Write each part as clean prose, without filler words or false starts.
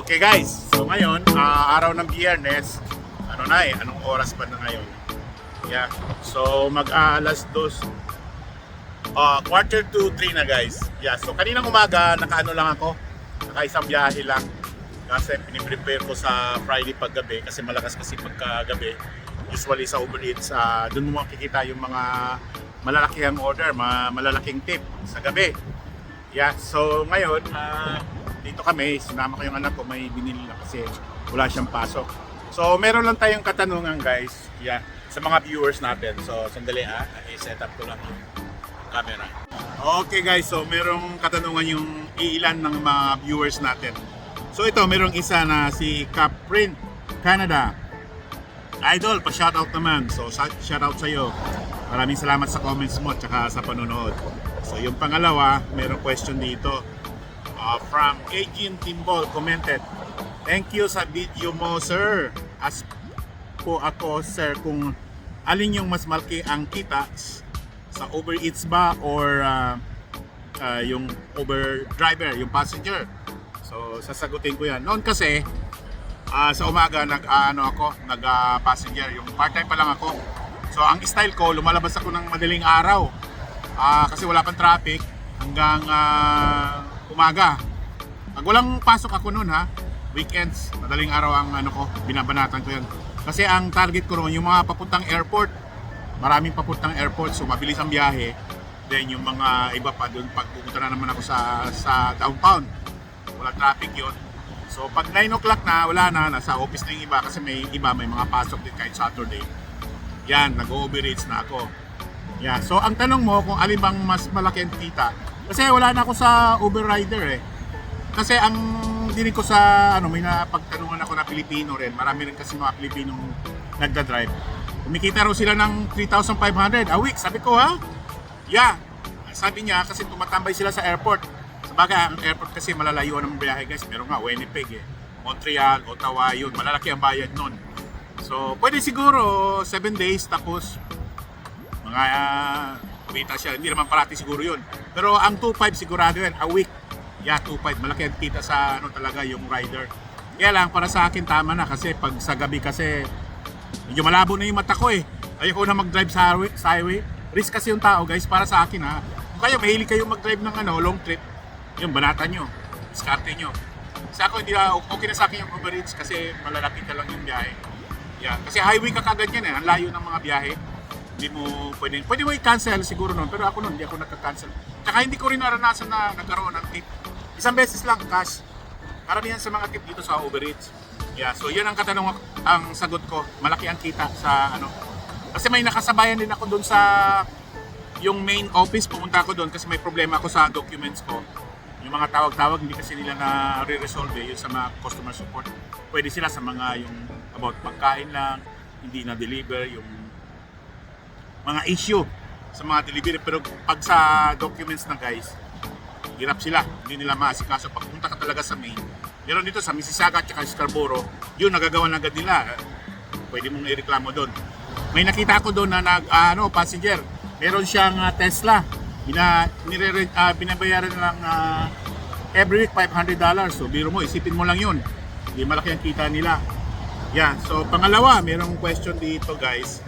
Okay guys, so ngayon, araw ng Biyernes, anong oras pa na ngayon? Yeah, so mag-aalas 2, quarter to 3 na guys. Yeah, so kaninang umaga, nakaano lang ako, naka-isang biyahe lang. Kasi piniprepare ko sa Friday paggabi, kasi malakas kasi pagkagabi. Usually sa Uber Eats, doon mo makikita yung mga malalaking order, malalaking tip sa gabi. Yeah, so ngayon, dito kami, sinama ko yung anak ko, may binili na kasi wala siyang pasok. So meron lang tayong katanungan guys, yeah, sa mga viewers natin. So sandali i-set up ko lang yung camera. Okay guys, so merong katanungan yung ilan ng mga viewers natin. So ito, merong isa na si Caprin Canada. Idol, pa-shoutout naman. So shoutout sa iyo. Maraming salamat sa comments mo at saka sa panonood. So yung pangalawa, merong question dito. From Agent Timbol commented, "Thank you sa video mo, sir. As po ako, sir, kung alin yung mas malaki ang kita sa Uber Eats ba or yung Uber driver, yung passenger?" So sasagutin ko yan. Noon kasi sa umaga nag-passenger, yung part-time pa lang ako. So ang style ko, lumalabas ako ng madaling araw kasi wala pang traffic hanggang umaga. Pag walang pasok ako noon weekends, madaling araw ang binabanatan ko yan. Kasi ang target ko noon, yung mga papuntang airport, maraming papuntang airport, so mabilis ang biyahe. Then yung mga iba pa doon, pag pupunta na naman ako sa downtown, wala traffic yon. So pag 9 o'clock na, wala na, nasa office na yung iba kasi may mga pasok din kahit Saturday. Yan, nag-Uber Eats na ako. Yeah, so ang tanong mo kung alin bang mas malaki ang kita, kasi wala na ako sa Uber rider Kasi ang dinig ko sa may napagtanungan ako na Pilipino rin, marami rin kasi mga Pilipinong nagda-drive. Kumikita raw sila ng 3,500 a week. Sabi ko yeah. Sabi niya kasi tumatambay sila sa airport. Sabagay, ang airport kasi malalayuan ng biyahe guys. Meron nga Winnipeg Montreal, Ottawa, yun. Malalaki ang bayad nun. So pwede siguro 7 days tapos mga kumita siya. Hindi naman parati siguro yun. Pero ang 2,500 sigurado yan a week. Yeah, 2,500. Malaki ang kita sa talaga yung rider. Kaya lang para sa akin tama na kasi pag sa gabi kasi medyo malabo na yung mata ko Ayoko na mag-drive sa highway. Risk kasi yung tao guys, para sa akin Kung kayo mahilig kayo mag-drive ng long trip, yung banatan nyo, diskarte nyo. Sa ako hindi okay na sa akin yung Uber Eats kasi malalapit na lang yung biyahe. Yeah, kasi highway ka kagad yan ang layo ng mga biyahe. Hindi mo pwede mo i-cancel siguro noon, pero ako noon hindi ako nagka-cancel. Tsaka hindi ko rin naranasan na nagkaroon ng tip. Isang beses lang cash. Karamihan sa mga tip dito sa Uber Eats. Yeah, so yun ang katanungan, ang sagot ko, malaki ang kita sa Kasi may nakasabayan din ako doon sa yung main office, pumunta ako doon kasi may problema ako sa documents ko. Yung mga tawag-tawag, hindi kasi nila na re-resolve yun sa mga customer support. Pwede sila sa mga yung about pagkain lang, hindi na deliver, yung mga issue sa mga delivery. Pero pag sa documents na guys, hirap sila, hindi nila maasikaso. Pag punta ka talaga sa main, meron dito sa Mississauga at Scarborough, yun nagagawa na agad nila. Pwede mong ireklamo doon. May nakita ko doon na passenger, meron siyang Tesla. Binabayaran lang every week $500. So biro mo, isipin mo lang yun. Hindi malaki ang kita nila. Yeah, so pangalawa, merong question dito guys.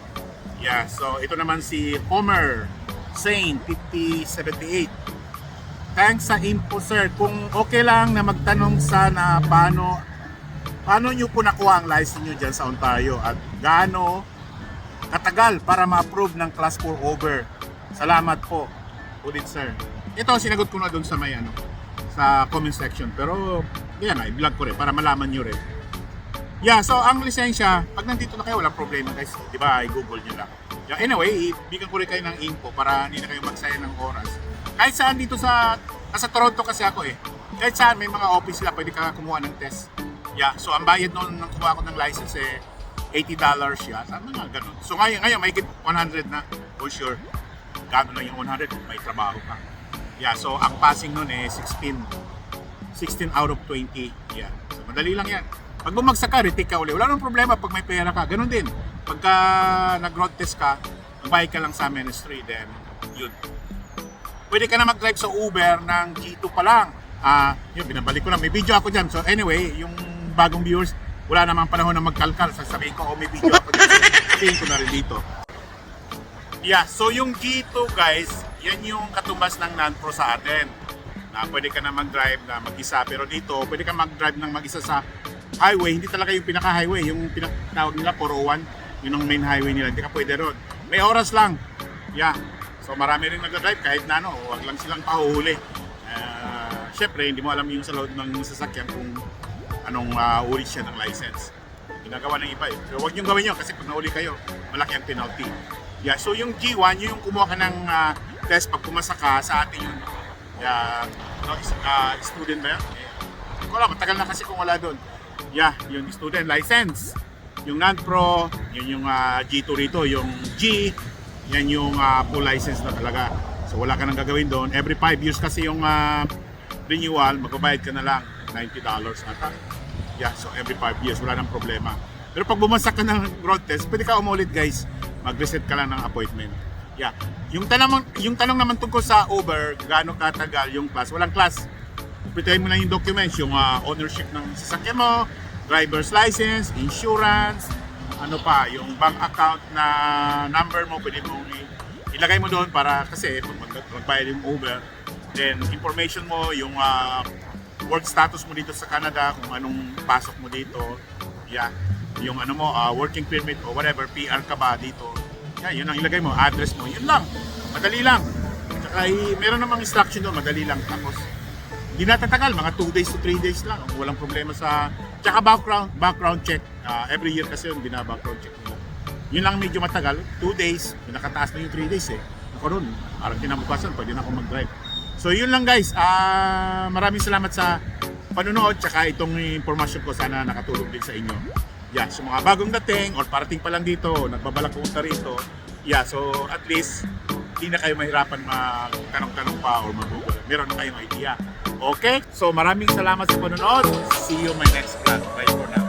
Yeah, so ito naman si Homer Sane 5078. Thanks sa info sir. Kung okay lang na magtanong sana paano nyo po nakuha ang license nyo dyan sa Ontario at gaano katagal para ma-approve ng Class 4 Uber. Salamat po. Ulit sir. Ito sinagot ko na doon sa may sa comment section, pero yan i-vlog ko rin para malaman nyo rin. Yeah, so ang lisensya, pag nandito na kayo walang problema guys, di ba? I-google nyo lang. Yeah, anyway, ibigyan ko rin kayo ng info para hindi na kayo magsayang ng oras. Kahit saan dito nasa Toronto kasi ako kahit saan may mga office sila, pwede ka kumuha ng test. Yeah, so ang bayad noon nang kumuha ko ng license $80 yata, mga ganun. So ngayon may 100 na, for sure. Gano'n lang yung 100, may trabaho ka. Yeah, so ang passing nun 16 out of 20. Yeah, so madali lang yan. Pag bumagsak ka, retake ka uli. Wala nang problema pag may pera ka. Ganun din. Pagka nag-road test ka, magbayad ka lang sa ministry, then yun. Pwede ka na mag-drive sa Uber ng G2 pa lang. Yun, binabalik ko lang. May video ako dyan. So anyway, yung bagong viewers, wala namang panahon na magkalkal. Sasabihin ko, may video ako dito. Sabihin ko na rin dito. Yeah, so yung G2 guys, yan yung katumbas ng non-pro sa atin. Na pwede ka na mag-drive na mag-isa. Pero dito, pwede ka mag-drive ng mag-isa sa highway. Hindi talaga yung pinaka-highway. Yung pinatawag nila 401. Yun ang main highway nila. Hindi ka pwede ron. May oras lang. Yeah. So marami rin nag-drive kahit na ano, wag lang silang pahuhuli. Siyempre, hindi mo alam yung sa load ng sasakyan kung anong uri siya ng license. Ginagawa ng iba eh. So huwag niyong gawin yun kasi pag nauli kayo, malaki ang penalty. Yeah, so yung G1, yun yung kumuha ka ng test pag pumasa ka sa atin yung student ba yan? Wala, matagal na kasi kung wala doon. Yeah, yung student license. Yung non-pro, yun yung G2 rito. Yung G, yan yung full license na talaga. So wala ka nang gagawin doon. Every 5 years kasi yung renewal, magbabayad ka na lang $90 ata. Yeah, so every 5 years, wala nang problema. Pero pag bumagsak ka ng road test, pwede ka umulit guys. Mag-reset ka lang ng appointment. Yeah. Yung tanong naman tungkol sa Uber, gaano katagal yung class? Walang class. Pwede mo lang yung documents, yung ownership ng sasakyan mo, driver's license, insurance, ano pa, yung bank account na number mo, pwede mo ilagay mo doon para kasi pag magbayad yung Uber, then information mo, yung work status mo dito sa Canada, kung anong pasok mo dito, yeah, yung ano mo, working permit o whatever, PR ka ba dito, yeah, yun ang ilagay mo, address mo, yun lang, madali lang. Tsaka meron namang instruction doon, madali lang, tapos hindi na tatagal, mga 2 days to 3 days lang, walang problema sa, tsaka background check, every year kasi yun, bina-background check nila. Yun lang medyo matagal, 2 days, nakataas na yung 3 days eh. Ako ron, parang kinabukasan, pwede na ako mag-drive. So yun lang guys, maraming salamat sa panonood, tsaka itong information ko sana nakatulong din sa inyo. Yeah, so mga bagong dating or parating pa lang dito, nagbabalak pumunta rito, yeah, so at least hindi na kayo mahirapan magtanong-tanong pa or mag-google. Meron na kayong idea. Okay? So maraming salamat sa panonood. See you my next vlog. Bye for now.